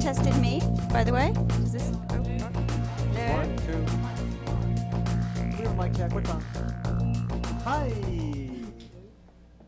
tested me, by the way. Is this? Oh, there. 1, 2. Real mic check. What's on? Hi.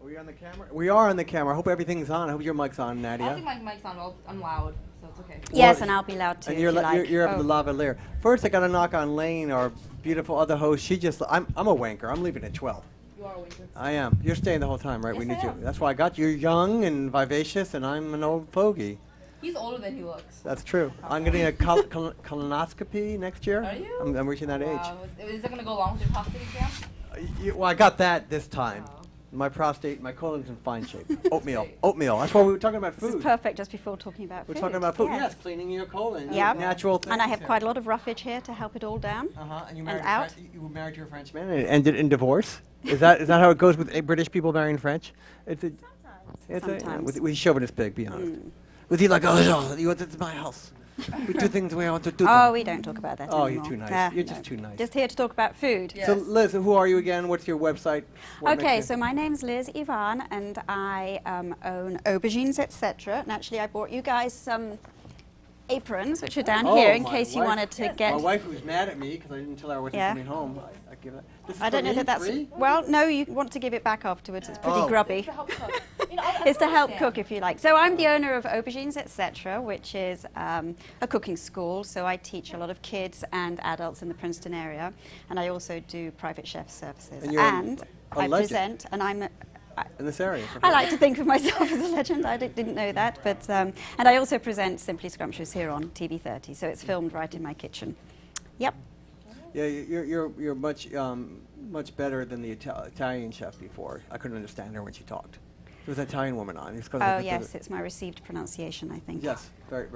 Are we on the camera? We are on the camera. I hope everything's on. I hope your mic's on, Nadia. I think my mic's on. Well, I'm loud, so it's okay. Yes, and I'll be loud too. And if you like. you're up in the lavalier. First, I got to knock on Lane, our beautiful other host. I'm a wanker. I'm leaving at 12. You are a winker. I am. You're staying the whole time, right? Yes, We need I you. am. That's why I got you. You're young and vivacious, and I'm an old fogey. He's older than he looks. That's true. I'm getting a colonoscopy next year. Are you? I'm reaching that age. Wow. Is it going to go along with your prostate exam? Well, I got that this time. Oh. My prostate, my colon's in fine shape. Oatmeal. That's why we were talking about This food. is perfect just before talking about food. We're talking about food. Yes. Yes, cleaning your colon. Yeah. Natural things. And I have quite a lot of roughage here to help it all down. And you and married out. You were married to a Frenchman and it ended in divorce. Is that how it goes with British people marrying French? Sometimes. Was he chauvinist pig? Be honest. Was he like, this is my house. We do things the way I want to do Oh, them. we don't talk about that Oh, anymore. you're too nice. You're No. just too nice. Just here to talk about food. Yes. So, Liz, who are you again? What's your website? What Okay, makes so my name's Liz Yvon, and I own Aubergines, etc. And actually, I bought you guys some aprons, which are down Oh, here, in my case you wife- wanted to Yes. get. My wife was mad at me because I didn't tell her I wasn't Yeah. coming home. I give it. This is I don't for know me? that that's. Free? Well, no, you want to give it back afterwards. It's pretty Oh. grubby. To help cook. You know, I It's to help understand. cook if you like. So I'm the owner of Aubergines, etc., which is a cooking school. So I teach a lot of kids and adults in the Princeton area, and I also do private chef services. And you're a I legend. present, and In this area. I like to think of myself as a legend. I didn't know that, but and I also present Simply Scrumptious here on TV30. So it's filmed right in my kitchen. Yep. Yeah, you're much better than the Italian chef before. I couldn't understand her when she talked. There was an Italian woman on. Oh yes, it's my received pronunciation, I think. Yes, very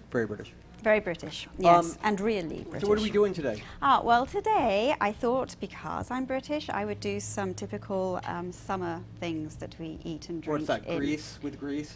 British. Very British, yes, and really British. So what are we doing today? Well, today I thought because I'm British, I would do some typical summer things that we eat and drink. What's that? in- Grease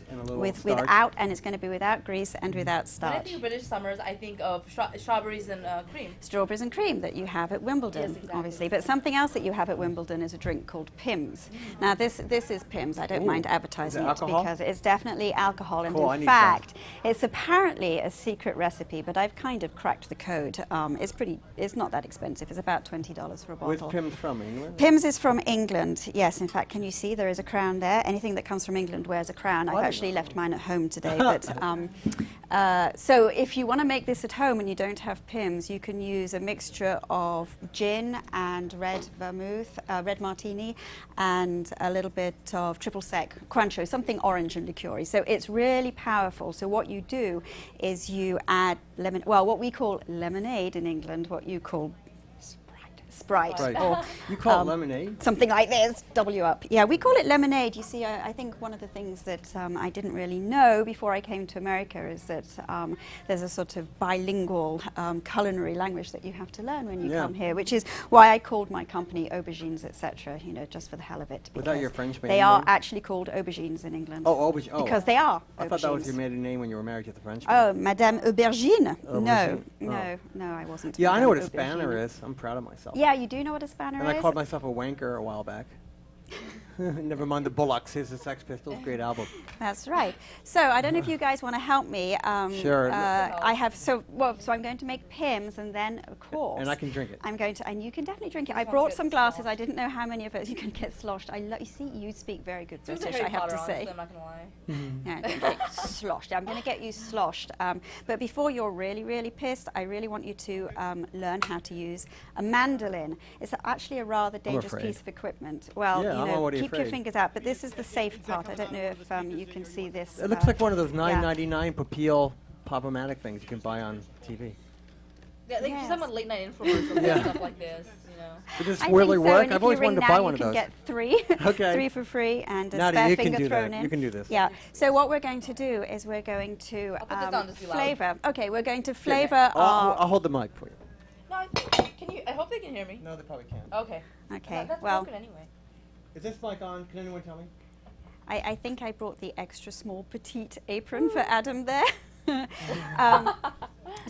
and a little starch? Without, and it's going to be without grease and without When I starch. think of British summers, I think of strawberries and cream. Strawberries and cream that you have at Wimbledon, Yes, exactly. obviously. But something else that you have at Wimbledon is a drink called Pimm's. Now, this is Pimm's. I don't Ooh. mind advertising Is it it alcohol? because it's definitely alcohol. And Cool, I in need fact, it's apparently a secret recipe, but I've kind of cracked the code. It's not that expensive. It's about $20 for a Where's bottle. Pim's from? England? Pimm's is from England, yes. In fact, can you see there is a crown there? Anything that comes from England wears a crown. I've didn't actually know. left mine at home today. But so if you want to make this at home and you don't have Pimm's, you can use a mixture of gin and red vermouth, red martini, and a little bit of triple sec, Cointreau, something orange and liqueur-y. So it's really powerful. So what you do is you add lemon, well, what we call lemonade in England, what you call Sprite. Right. Or You call it lemonade? something like this, W up. Yeah, we call it lemonade. You see, I think one of the things that I didn't really know before I came to America is that there's a sort of bilingual culinary language that you have to learn when you Yeah. come here, which is why I called my company Aubergines, etc., you know, just for the hell of it. Was that your because French They maiden are name? actually called aubergines in England. Oh, aubergine. Oh. Because they are I thought that was aubergines. your maiden name when you were married to the Frenchman. Oh, Madame Aubergine? Aubergine. No, I wasn't. Yeah, I know what a Madame spanner Aubergine. is. I'm proud of myself. Yeah, you do know what a spanner And I is? called myself a wanker a while back. Never mind the Bullocks. Here's the Sex Pistols. Great album. That's right. So I don't know if you guys want to help me. Sure. I have so I'm going to make Pimm's, and then of course. And I can drink it. I'm going to, and you can definitely drink it. I This brought one's some good glasses. sloshed. I didn't know how many of us you can get sloshed. You see, you speak very good There's a British. Harry I have Potter to on, say. so I'm not going to lie. Yeah, don't get sloshed. I'm going to get you sloshed. But before you're really, really pissed, I really want you to learn how to use a mandolin. It's actually a rather dangerous afraid. piece of equipment. Well, Yeah, you I'm know, already keep your afraid. fingers out. But this is the safe part. I don't know if you can see this. It looks like one of those yeah. $9.99 Papil Pop-O-Matic things you can buy on TV. Yeah, they Yes. use some late night infomercials Yeah. and stuff like this, you know. Does this I think really so, work? and I've if always you ring wanted to now, buy one you of can those. get three, Okay. 3 for free, and a Nadia, spare you can finger do thrown that. in. You can do this. Yeah. So what we're going to do is we're going to I'll put this down, just be loud. flavor. Okay, we're going to Here, flavor I'll hold the mic for you. No, can you? I hope they can hear me. No, they probably can't. Okay. Okay. That's Well, broken anyway. Is this mic on? Can anyone tell me? I think I brought the extra small petite apron for Adam there.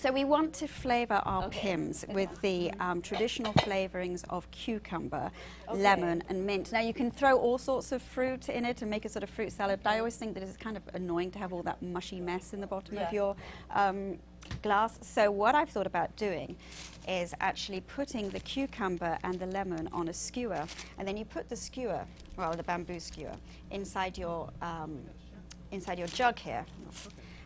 So we want to flavour our Okay. pims with the traditional flavourings of cucumber, Okay. lemon and mint. Now you can throw all sorts of fruit in it and make a sort of fruit salad, but I always think that it's kind of annoying to have all that mushy mess in the bottom of Yeah. your glass. So what I've thought about doing is actually putting the cucumber and the lemon on a skewer, and then you put the skewer, well, the bamboo skewer, inside your jug here.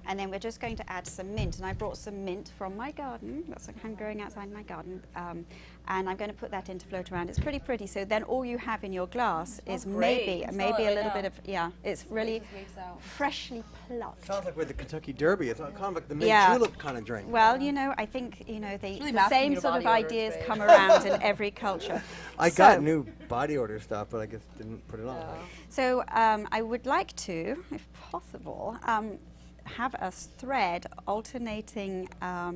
And then we're just going to add some mint. And I brought some mint from my garden. That's like I'm growing outside my garden. And I'm going to put that in to float around. It's pretty pretty. So then all you have in your glass is great. You can smell maybe it a right little now. bit of, yeah, it's really Just wakes out. freshly plucked. Sounds like with the Kentucky Derby. It's kind of like the mint Yeah. julep kind of drink. Well, you know, I think, you know, really the masking same your sort of body odor, ideas it's come great. around in every culture. I So- got new body odor stuff, but I guess didn't put it on. No. So I would like to, if possible, have us thread alternating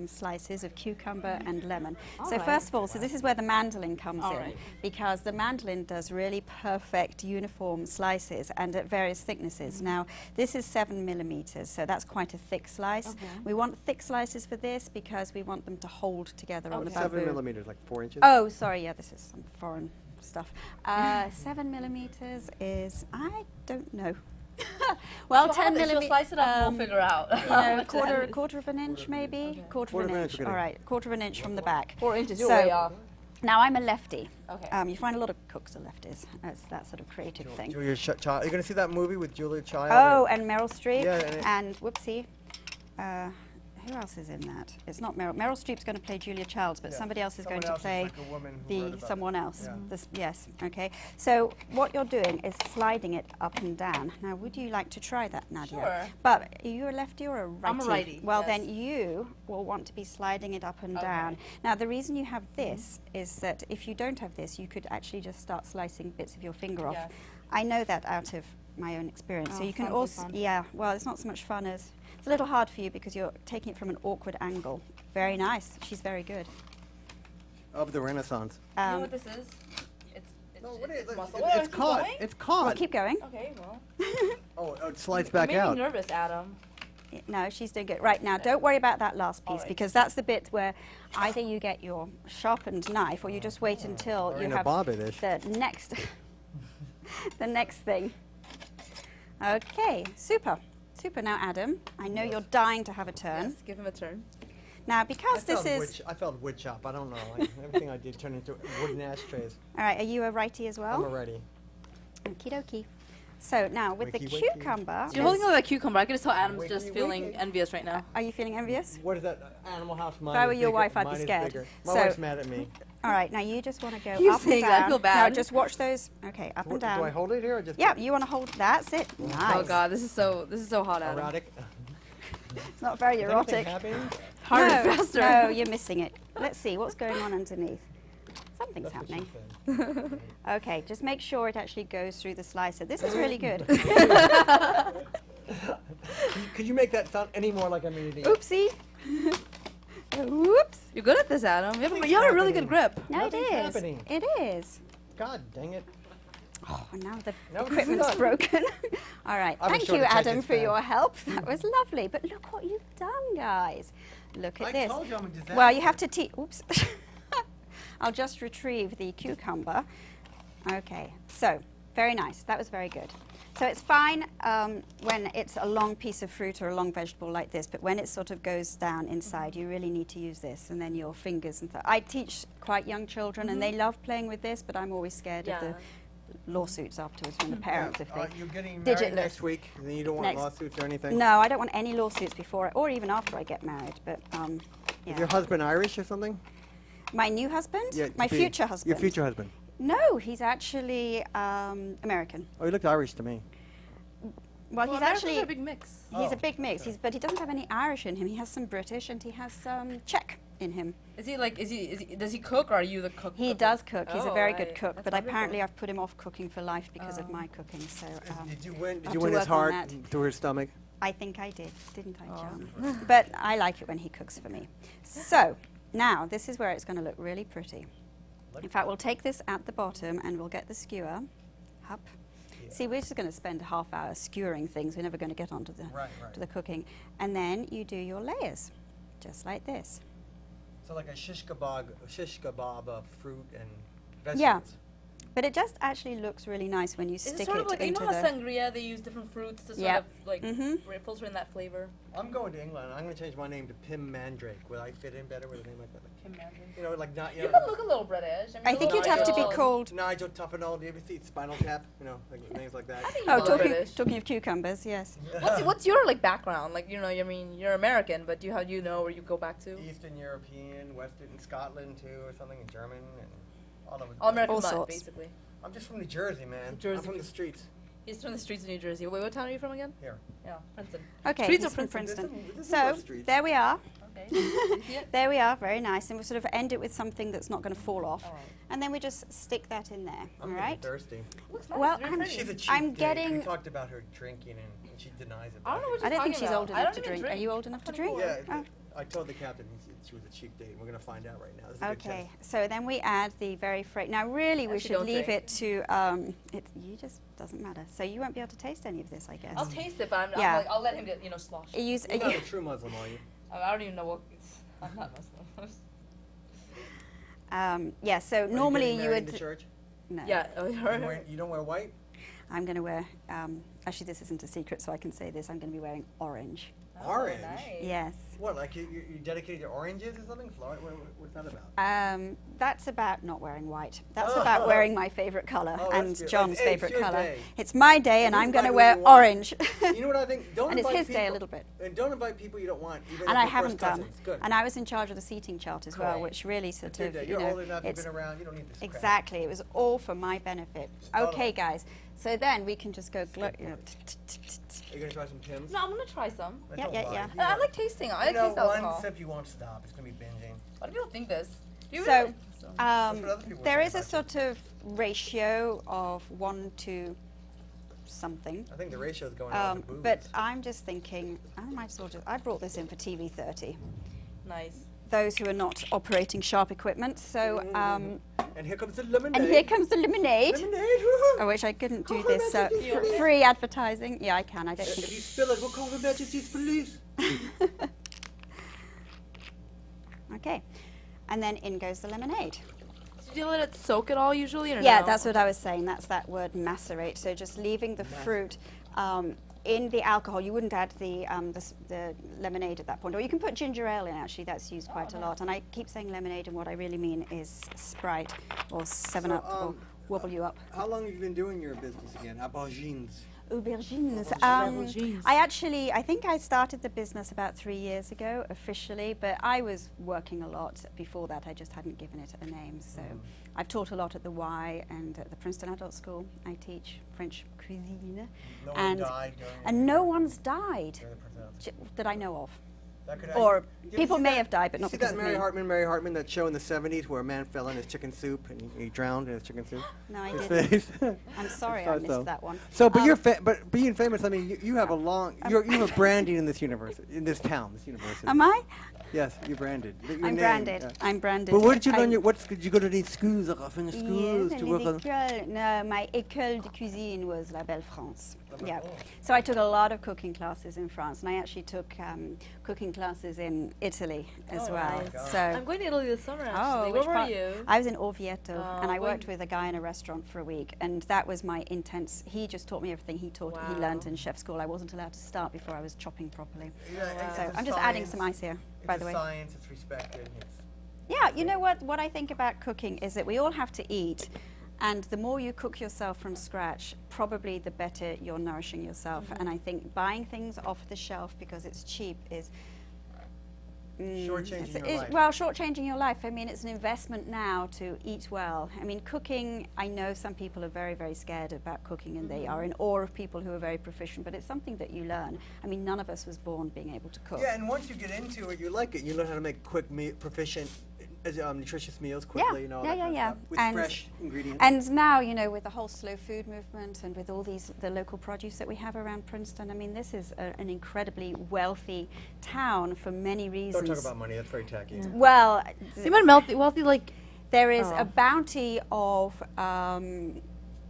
slices of cucumber and lemon. So Alright. first of all, so this is where the mandolin comes in, Alright. because the mandolin does really perfect uniform slices and at various thicknesses. Now this is 7 millimeters, so that's quite a thick slice. Okay. We want thick slices for this because we want them to hold together on the bamboo. 7 millimeters, like 4 inches. Oh, sorry, yeah, this is some foreign stuff. 7 millimeters is, I don't know. Well, She'll 10 have it, she'll millimeters. slice it up and we'll figure out. You know, quarter of an inch maybe? Quarter of an inch. okay. All right, quarter of an inch from the back. 4 inches, you're So- way off. Now I'm a lefty. Okay. You find a lot of cooks are lefties. That's that sort of creative thing. Julia Child. You're going to see that movie with Julia Child? Oh, and Meryl Streep. Yeah, and it- and whoopsie. Who else is in that? It's not Meryl. Meryl Streep's going to play Julia Childs, but Yeah. somebody else is Someone going to else is play like a woman who wrote the about someone else. Yeah. Yes, okay. So what you're doing is sliding it up and down. Now, would you like to try that, Nadia? Sure. But are you a lefty or a righty? I'm a righty, Well, yes. then you will want to be sliding it up and Okay. down. Now, the reason you have this is that if you don't have this, you could actually just start slicing bits of your finger off. Yes. I know that out of my own experience. So Oh, you can sounds like also, fun. yeah, well, it's not so much fun as, it's a little hard for you because you're taking it from an awkward angle. Very nice. She's very good. Of the Renaissance. You know what this is? It's No, what is it? muscle. It's Keep caught. going? It's Well, caught. keep going. Okay, well. Oh, it slides You back made out. me nervous, Adam. No, she's doing good. Right, now, don't worry about that last piece All right. because that's the bit where either you get your sharpened knife or you just wait until Or you in a have bobbin dish. the next, the next thing. Okay, super. Super. Now, Adam, I know you're dying to have a turn. Yes, give him a turn. Now, because this is... I felt wood chop. I don't know. Everything I did turned into wooden ashtrays. All right, are you a righty as I'm well? ready. Okie dokie. So now, with the Wakey, wakey. cucumber... So you're holding on that cucumber. I can just tell Adam's Wakey, just feeling wakey. envious right now. Are you feeling envious? What is that? Animal House. Mine I is were your bigger. wife, I'd be Mine is scared. bigger. My So- wife's mad at me. All right, now you just want to go You up and saying that, I down. feel Now, bad. just watch those. Okay, up and down. Do I hold it here or just? Yeah, you want to hold. That's it. Nice. Oh god, this is so hot, Adam. Erotic. It's not very Is anything erotic. happening? Harder, no, faster. No, you're missing it. Let's see what's going on underneath. Something's That's what happening. she said. Okay, just make sure it actually goes through the slicer. This is really good. Could you make that sound any more like I'm eating? Oopsie. Oops. You're good at this, Adam. You have Nothing's a really good happening. grip. No, it Nothing's is. happening. It is. God dang it. Oh, now the No, it's equipment's not. broken. All right. I'm a Thank short you, attention Adam, for span. your help. That was lovely. But look what you've done, guys. Look at I this. told you I'm a disaster. Well, you have to teach. Oops. I'll just retrieve the cucumber. Okay. So, very nice. That was very good. So it's fine when it's a long piece of fruit or a long vegetable like this, but when it sort of goes down inside, you really need to use this, and then your fingers and I teach quite young children, and they love playing with this, but I'm always scared of the lawsuits afterwards from the parents if they... You're getting Digit married list. next week, and then you don't want Next. lawsuits or anything? No, I don't want any lawsuits before or even after I get married, but Is your husband Irish or something? My new husband? My to be- future husband? Your future husband. No, he's actually American. Oh, he looked Irish to me. Well, he's Americans actually... are a big mix. He's Oh, a big mix, but he doesn't have any Irish in him. He has some British and he has some Czech in him. Is he does he cook or are you the cook? He does cook. He's a Oh, very right. good cook, That's but wonderful. apparently I've put him off cooking for life because of my cooking. So Did you win? Did have you to win his work on heart that. through his stomach? I think I did, didn't I, John? But I like it when he cooks for me. So now this is where it's going to look really pretty. In fact, we'll take this at the bottom and we'll get the skewer up. See, we're just going to spend a half hour skewering things. We're never going to get onto the to the cooking. And then you do your layers. just like this. So like a shish kebab of fruit and Yeah. vegetables. But it just actually looks really nice when you Is stick it sort of like, you into know how the... sangria, they use different fruits to sort Yep. of like Mhm. filter in that flavor? I'm going to England. I'm going to change my name to Pim Mandrake. Will I fit in better with a name like that? Kim Mandarin. You know, like not. You can look a little British. I think you'd have to be Nigel. called... Nigel Tufnell. Do you ever see Spinal Tap? You know, like names like that. I think you Oh, look talking, British. talking of cucumbers, yes. What's your like background? Like, you know, I mean, you're American, but how do you know where you go back to? Eastern European, Western Scotland too, or something, and German, and all over. All American All mud, sorts. basically. I'm just from New Jersey, man. Jersey. I'm from the streets. He's from the streets of New Jersey. Wait, what town are you from again? Here. Yeah, Princeton. Okay, Streets he's of from Princeton. Princeton. This is So, our streets. there we are. Okay. You see it? There we are, very nice. And we'll sort of end it with something that's not going to fall off. All right. And then we just stick that in there, all I'm right? thirsty. Looks nice. Well, very I'm- pretty. She's a cheap I'm date. getting- We talked about her drinking, and she denies it. I don't know what I you're don't think talking she's about. old I enough don't to even drink. Are you old enough to drink? Yeah, Oh. I told the captain she was a cheap date. We're going to find out right now. This is a good Okay, test. so then we add the very now really we Actually, should don't leave drink. it to, you just, doesn't matter. So you won't be able to taste any of this, I guess. I'll taste it, but Yeah. I'll let him get, slosh. You use, You're not a true Muslim, are you? I don't even know what. I'm not Muslim. yeah, so Are you normally getting you married in would, the church? no. Yeah. You don't wear white? I'm going to wear, actually this isn't a secret so I can say this, I'm going to be wearing orange. Orange? Nice. Yes. What, like you dedicated to oranges or something? Florida? What's that about? That's about not wearing white. That's Oh. about wearing my favorite colour Oh, that's and good. John's Hey, it's favourite your colour. day. It's my day and You I'm going to invite wear who you want. orange. You know what I think? Don't And it's invite his people, day a little bit. And don't invite people you don't want, even And if I they're haven't first done. cousins. Good. And I was in charge of the seating chart as well, Cool. which really sort It's your of, day. you You're know, old enough, you've it's been around, you don't need this crap. exactly. It was all for my benefit. Totally. Okay, guys. So then we can just go. Are you going to try some Tim's? No, I'm gonna try some. That's Yeah, a yeah, lie. yeah. You I know- like tasting. I You like know, taste one alcohol. sip you won't stop. It's going to be binging. Why do people think this? Do you So, really? That's what other people there say is a about you. sort of ratio of 1 to something. I think the ratio's going on to booze. But I'm just thinking, I might as well just, I brought this in for TV30. Nice. Those who are not operating sharp equipment. So, And here comes the lemonade. and here comes the lemonade. Lemonade, woohoo! I wish I couldn't do Call Her this Majesty's free advertising. Yeah, I can. I don't If you think. spill it, we'll call Her Majesty's police. Okay, and then in goes the lemonade. So do you let it soak at all usually, or Yeah, no? that's what I was saying. That's that word macerate. So just leaving the fruit in the alcohol. You wouldn't add the lemonade at that point, or you can put ginger ale in. Actually, that's used quite a lot. And I keep saying lemonade, and what I really mean is Sprite or 7 Up or Wobble You Up. How long have you been doing your business again? Aubergines. Aubergines. Aubergines. I think I started the business about 3 years ago officially, but I was working a lot before that. I just hadn't given it a name. So I've taught a lot at the Y and at the Princeton Adult School. I teach French cuisine. No one and died during and no one's died during the Princeton. that I know of. That could Or you ever people see may that- have died, but you not see because that of Mary me. Hartman, that show in the 70s where a man fell in his chicken soup and he drowned in his chicken soup? No, I His didn't. face. I'm sorry I thought missed so. that one. So, but but being famous, I mean, you have a long, you have branding in this university, in this town, this university. Am I? Yes, you're branded. Your I'm name, branded. yeah. I'm branded. But where did you learn I'm- your, did you go to these schools, like French schools, Yes, to les work on? écoles. No, my école de cuisine was La Belle France. Belle Yeah. France. So I took a lot of cooking classes in France, and I actually took cooking classes in Italy as Oh, well. nice. So. I'm going to Italy this summer. Actually, which where were part? you? I was in Orvieto, and Oh, I worked when- with a guy in a restaurant for a week, and that was my intense. He just taught me everything he Wow. learned in chef school. I wasn't allowed to start before I was chopping properly. Yeah, it's So a I'm just adding science. some ice here, by It's the a way. science, it's respected. Yeah, you know what? What I think about cooking is that we all have to eat, and the more you cook yourself from scratch, probably the better you're nourishing yourself. And I think buying things off the shelf because it's cheap is Shortchanging your life. well, shortchanging your life. I mean, it's an investment now to eat well. I mean, cooking, I know some people are very, very scared about cooking, and they are in awe of people who are very proficient, but it's something that you learn. I mean, none of us was born being able to cook. Yeah, and once you get into it, you like it. You learn how to make quick, proficient, nutritious meals quickly. You know, yeah, that kind of yeah. stuff, with And- fresh ingredients. And now, you know, with the whole slow food movement and with all the local produce that we have around Princeton, I mean, this is an incredibly wealthy town for many reasons. Don't talk about money. That's very tacky. Well, You meant wealthy, like there is Oh. a bounty of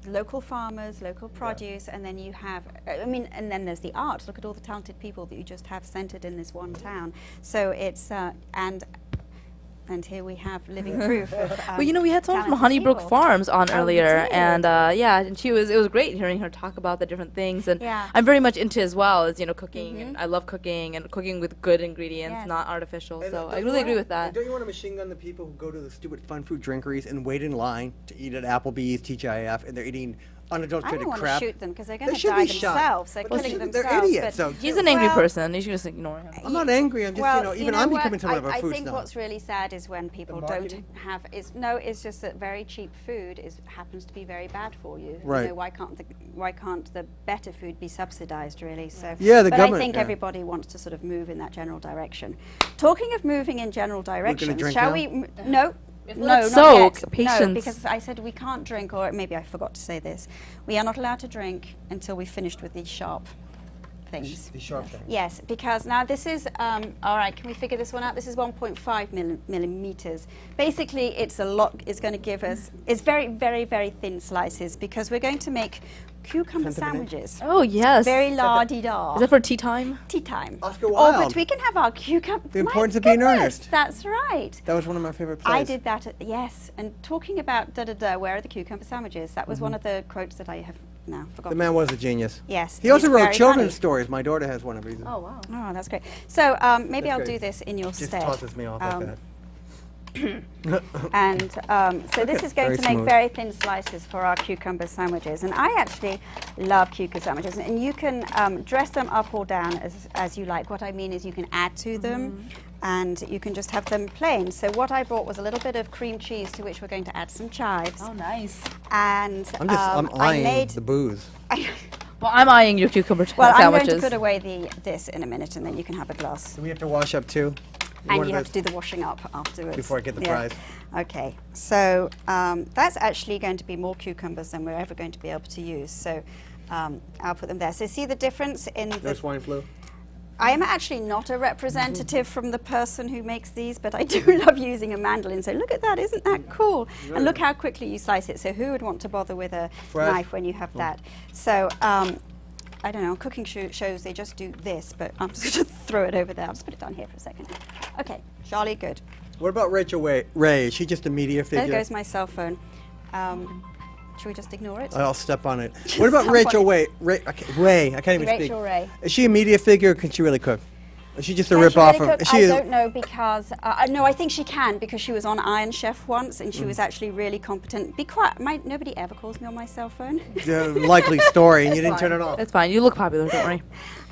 local farmers, local produce, and then you have, I mean, and then there's the art. Look at all the talented people that you just have centered in this one town. So it's, and here we have living proof of, Well, you know, we had someone from talented Honeybrook people. Farms on Oh, we earlier, did. and and it was great hearing her talk about the different things. And Yeah. I'm very much into as well as cooking, and I love cooking and cooking with good ingredients, Yes. not artificial. And So don't I you really agree wanna- with that. Don't you want to machine gun the people who go to the stupid fun food drinkeries and wait in line to eat at Applebee's, TGIF, and they're eating I unadulterated don't want to crap? shoot them because they're They going to should die be shot. themselves. They're But killing they're themselves. idiots, but- so- He's an angry Well, person. You should just ignore him. I'm not angry. I'm just, well, even know I'm what? becoming some of our I food think snob. what's really sad is when people don't marketing? have. It's just that very cheap food happens to be very bad for you. Right. You know, why can't the better food be subsidized really? So Yeah, the but government, I think yeah. everybody wants to sort of move in that general direction. Talking of moving in general directions, drink shall now? we? No. No, Let's not soak. yet. No, Patience. because I said we can't drink, or maybe I forgot to say this. We are not allowed to drink until we've finished with these sharp things. These sharp things. Yes, because now this is, all right, can we figure this one out? This is 1.5 millimeters. Basically, it's a lot, it's going to give us, it's very, very, very thin slices because we're going to make cucumber Tenth of an inch. sandwiches. Oh yes. Very la-di-da. Is that for tea time? Tea time. Oscar Oh, Wilde. but we can have our cucumber. The importance of being earnest. That's right. That was one of my favorite plays. I did that, yes. And talking about da-da-da, where are the cucumber sandwiches? That was one of the quotes that I have now The forgotten. man was a genius. Yes. He also he's wrote very children's funny. stories. My daughter has one of these. Oh wow. Oh, that's great. So maybe That's I'll great. do this in your Just stead. tosses me off like that. And so this is going Very to make smooth. very thin slices for our cucumber sandwiches. And I actually love cucumber sandwiches. And you can dress them up or down as you like. What I mean is you can add to them. And you can just have them plain. So what I brought was a little bit of cream cheese to which we're going to add some chives. Oh nice. And I'm I eyeing made. the booze. Well, I'm eyeing your cucumber Well, I'm sandwiches. going to put away this in a minute, and then you can have a glass. Do we have to wash up too? And One you of have those- to do the washing up afterwards. Before I get the Yeah. prize. Okay, so that's actually going to be more cucumbers than we're ever going to be able to use. So I'll put them there. So see the difference in No the... swine flu? I am actually not a representative from the person who makes these, but I do love using a mandolin. So look at that, isn't that cool? And look how quickly you slice it. So who would want to bother with a Fresh. knife when you have that? So I don't know, cooking shows, they just do this, but I'm just going to throw it over there. I'll just put it down here for a second. Okay, Charlie, good. What about Rachel Ray? Is she just a media There figure? goes my cell phone. Should we just ignore it? I'll step on it. What about Step on Rachel it. Ray? Ray, I can't even speak. Rachel Ray. Is she a media figure or can she really cook? Is she just a Can rip she off really of? cook? Is she I a- don't know because no, I think she can because she was on Iron Chef once and she was actually really competent. Be quiet! Nobody ever calls me on my cell phone. likely story, and you didn't turn it off. That's fine. You look popular. Don't worry.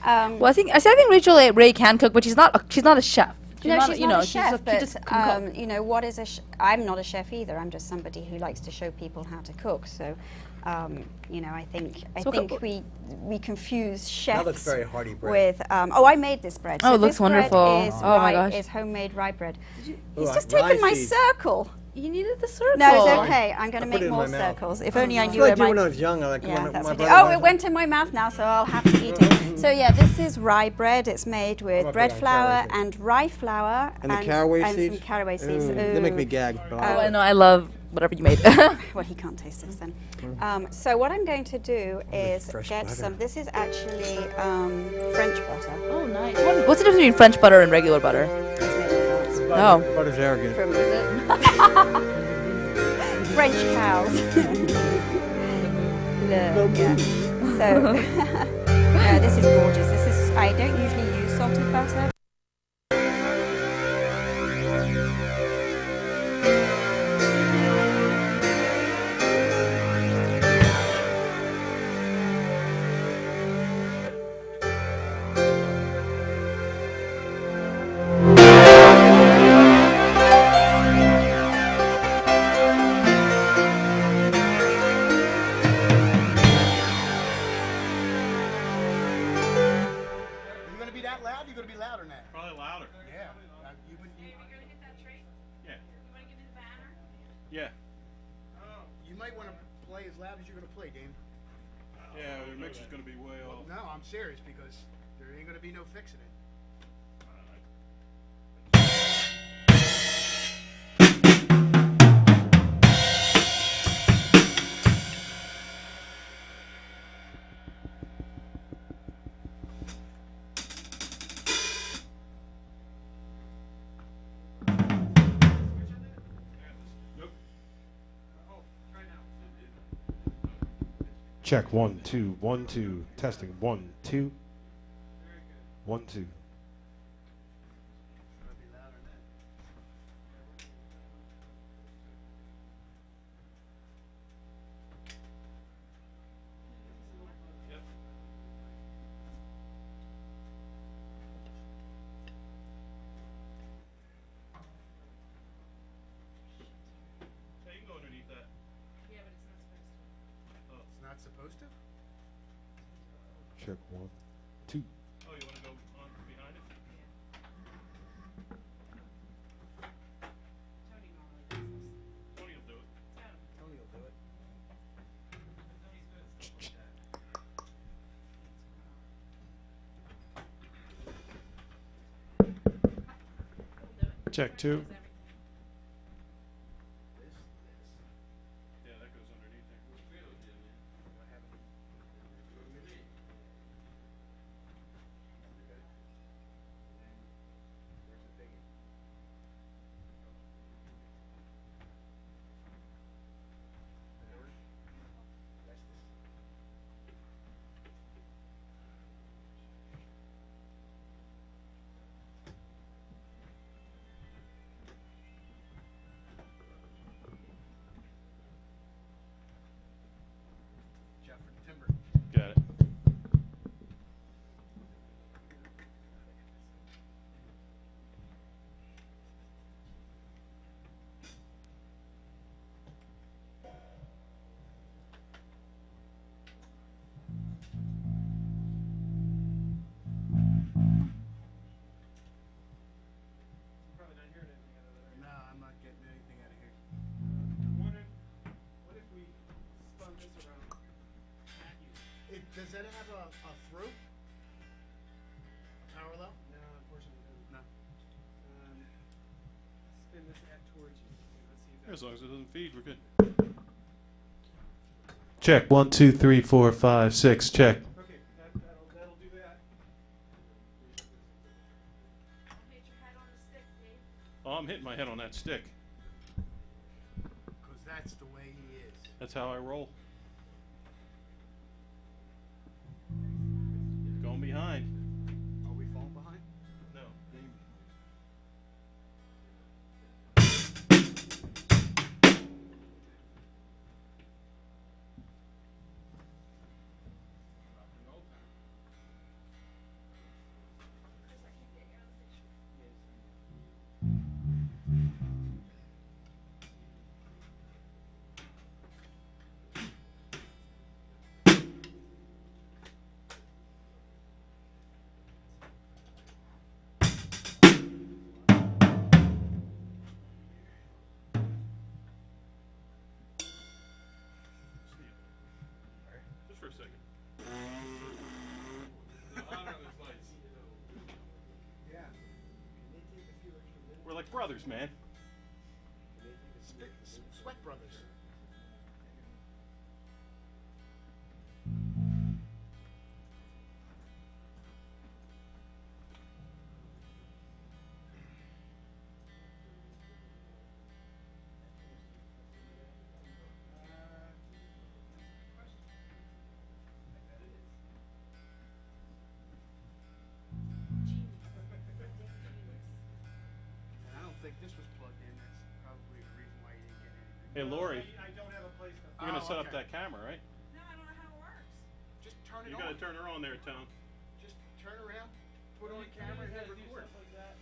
Um, Well, I think Rachel Ray can cook, but she's not a chef. no, she's not a chef, she but just can cook. you know what is a? I'm not a chef either. I'm just somebody who likes to show people how to cook. So, you know, I think So we confuse chefs looks very hearty bread. with. Oh, I made this bread. Oh, So it looks this bread wonderful. Is Oh my rye- gosh. Is homemade rye bread. Ooh, He's just rye taken my seeds. circle. You needed the circle. No, it's okay. I'm going I to put make it in more my mouth. circles. If only I I knew feel like where you my... when I was young. I like Yeah, when that's my okay. brother Oh, was- it went in my mouth now, so I'll have to eat it. So yeah, this is rye bread. It's made with gonna bread put it on flour caraway seeds. and rye flour And the caraway and seeds? some caraway seeds. Ooh, they make me Ooh. gag. but Oh, I'll- I know. I love whatever you made. Well, he can't taste this then. So what I'm going to do is fresh get butter. some. This is actually French butter. Oh, nice. What's the difference between French butter and regular butter? It's made with France. Oh. Butter's arrogant. From French cows. Yeah. So no, this is gorgeous. This is. I don't usually use salted butter. Are you going to be that loud? You're going to be louder than that. Probably louder. Yeah. Yeah. Yeah. You might want to play as loud as you're going to play, Dane. Yeah, the mix is going to be way off. No, I'm serious because there ain't going to be no fixing it. Check 1 2 1 2. Testing 1 2 1 2. Hey, you can go underneath that. It's not supposed to? Check 1 2. Oh, you want to go on behind it? Tony will do it. Tony will do it. Check 2. Yeah, that goes underneath there. Jeff for the timber. Got it. No, I'm not getting anything out of here. What if we spun this around at you? Does that have a through? A parallel? No, unfortunately, it doesn't. No. Spin this at towards you. Okay, let's see if As long as it doesn't feed, we're good. Check 1 2 3 4 5 6. Check. Okay, that'll do that. Oh, I'm hitting my head on that stick. Because that's the way he is. That's how I roll. Going behind. Are we falling behind? No. Just for a second. Yeah. We're like brothers, man. Sweat Brothers. And I don't think this was plugged in. That's probably the reason why you didn't get anything. Hey, Lori, I don't have a place to. you're gonna Oh, set up okay. that camera, right? No, I don't know how it works. Just turn it You on. gotta turn her on there, Tone. Just turn around, put on the camera, and hit record. Like that.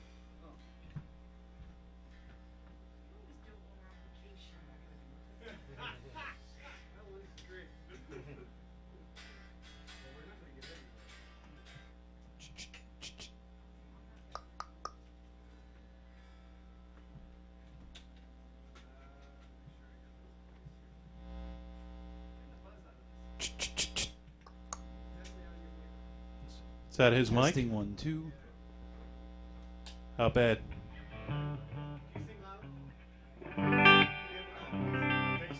You always do it when we're on vacation. That was great. Well, we're not gonna get anywhere. Is that his mic? Testing 1 2. How bad? Can you sing loud? I think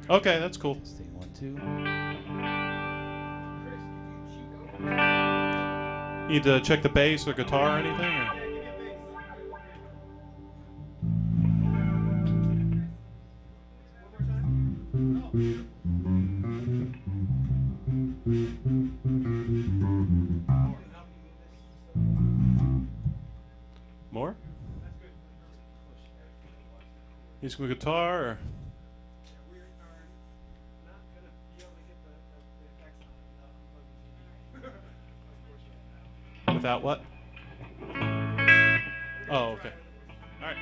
so. Okay, that's cool. Testing 1 2. Need to check the bass or guitar or anything? Or? More? Musical guitar or? We are not going to be able to get the effects on it without unplugging the TV. Unfortunately. Without what? Oh, okay. All right.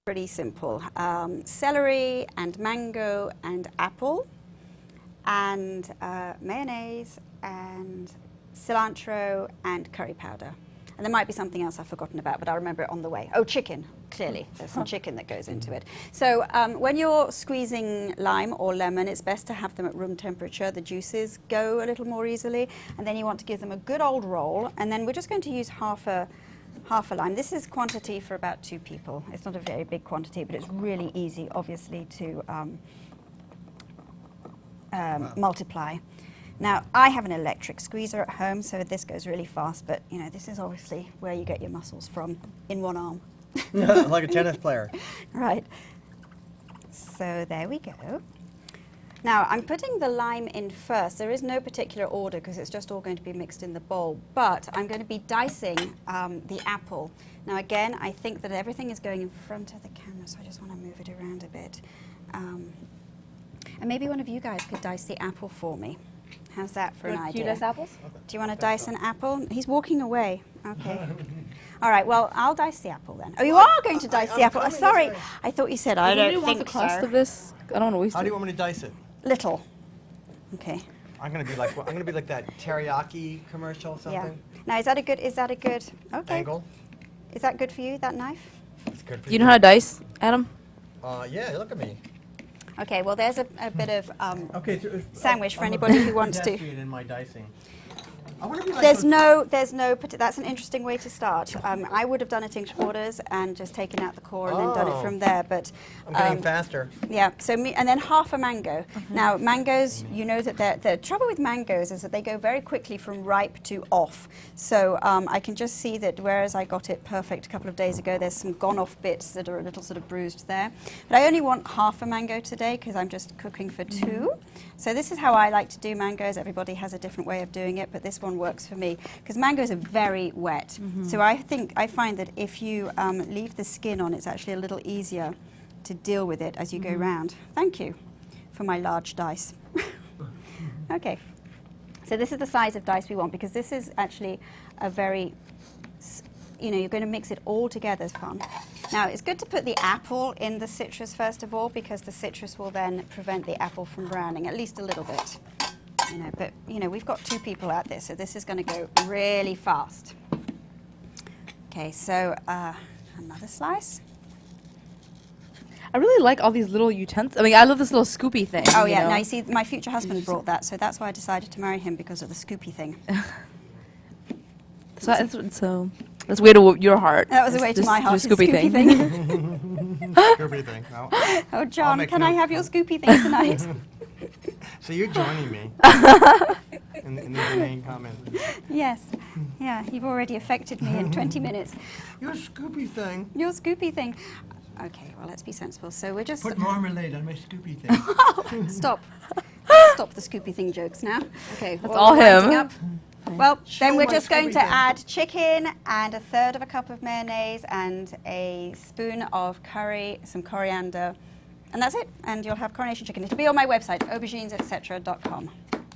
Pretty simple. Celery and mango and apple and mayonnaise and cilantro and curry powder. And there might be something else I've forgotten about, but I'll remember it on the way. Oh, chicken, clearly. There's some chicken that goes into it. So when you're squeezing lime or lemon, it's best to have them at room temperature. The juices go a little more easily. And then you want to give them a good old roll. And then we're just going to use half a lime. This is quantity for about 2 people. It's not a very big quantity, but it's really easy, obviously, to multiply. Now, I have an electric squeezer at home, so this goes really fast, but you know, this is obviously where you get your muscles from in one arm. Like a tennis player. Right. So there we go. Now, I'm putting the lime in first. There is no particular order because it's just all going to be mixed in the bowl, but I'm going to be dicing the apple. Now, again, I think that everything is going in front of the camera, so I just want to move it around a bit. And maybe one of you guys could dice the apple for me. How's that for an idea? Cute apples? Do you want to dice an apple? He's walking away. Okay. All right, well, I'll dice the apple then. Oh, you are going to dice the apple. Oh, sorry. I thought you said I Do you don't want think the cost so. of this? I don't want to waste How it. do you want me to dice it? Little. Okay. I'm gonna be like that teriyaki commercial or Yeah. something. Now, is that a good, okay. Angle. Is that good for you, that knife? It's good for Do you know how to dice, Adam? Yeah, look at me. Okay, well, there's a bit of Okay. So sandwich for anybody who wants to. in my dicing. I want to be like There's those- no, that's an interesting way to start. I would have done it in quarters and just taken out the core and then done it Oh. from there, but I'm getting faster. yeah, and then half a mango. Now, mangoes, you know that the trouble with mangoes is that they go very quickly from ripe to off. So I can just see that whereas I got it perfect a couple of days ago, there's some gone off bits that are a little sort of bruised there. But I only want half a mango today because I'm just cooking for 2. So this is how I like to do mangoes. Everybody has a different way of doing it, but this one works for me because mangoes are very wet. So I find that if you leave the skin on, it's actually a little easier to deal with it as you go round. Thank you for my large dice. Okay, so this is the size of dice we want because this is actually a very, you're going to mix it all together as fun. Now, it's good to put the apple in the citrus first of all because the citrus will then prevent the apple from browning, at least a little bit. But we've got 2 people at this, so this is going to go really fast. Okay, so another slice. I really like all these little utensils. I mean, I love this little scoopy thing. Oh you yeah, know? now you see, my future husband brought that, so that's why I decided to marry him because of the scoopy thing. So that's way to your heart. That was a It's way to just my heart. the the scoopy thing. Scoopy thing. No. Oh, John, make can I note. have your scoopy thing tonight? So you're joining me in the main comment. Yes. Yeah, you've already affected me in 20 minutes. Your Scoopy thing. Your scoopy thing. Okay, well, let's be sensible. So we're just... Put marmalade on my Scoopy thing. Stop. Stop the scoopy thing jokes now. Okay, That's we're all winding him. up. Well, then Show we're my just going Scoopy to thing. add chicken and 1/3 of a cup of mayonnaise and a spoon of curry, some coriander, and that's it. And you'll have coronation chicken. It'll be on my website, auberginesetc.com.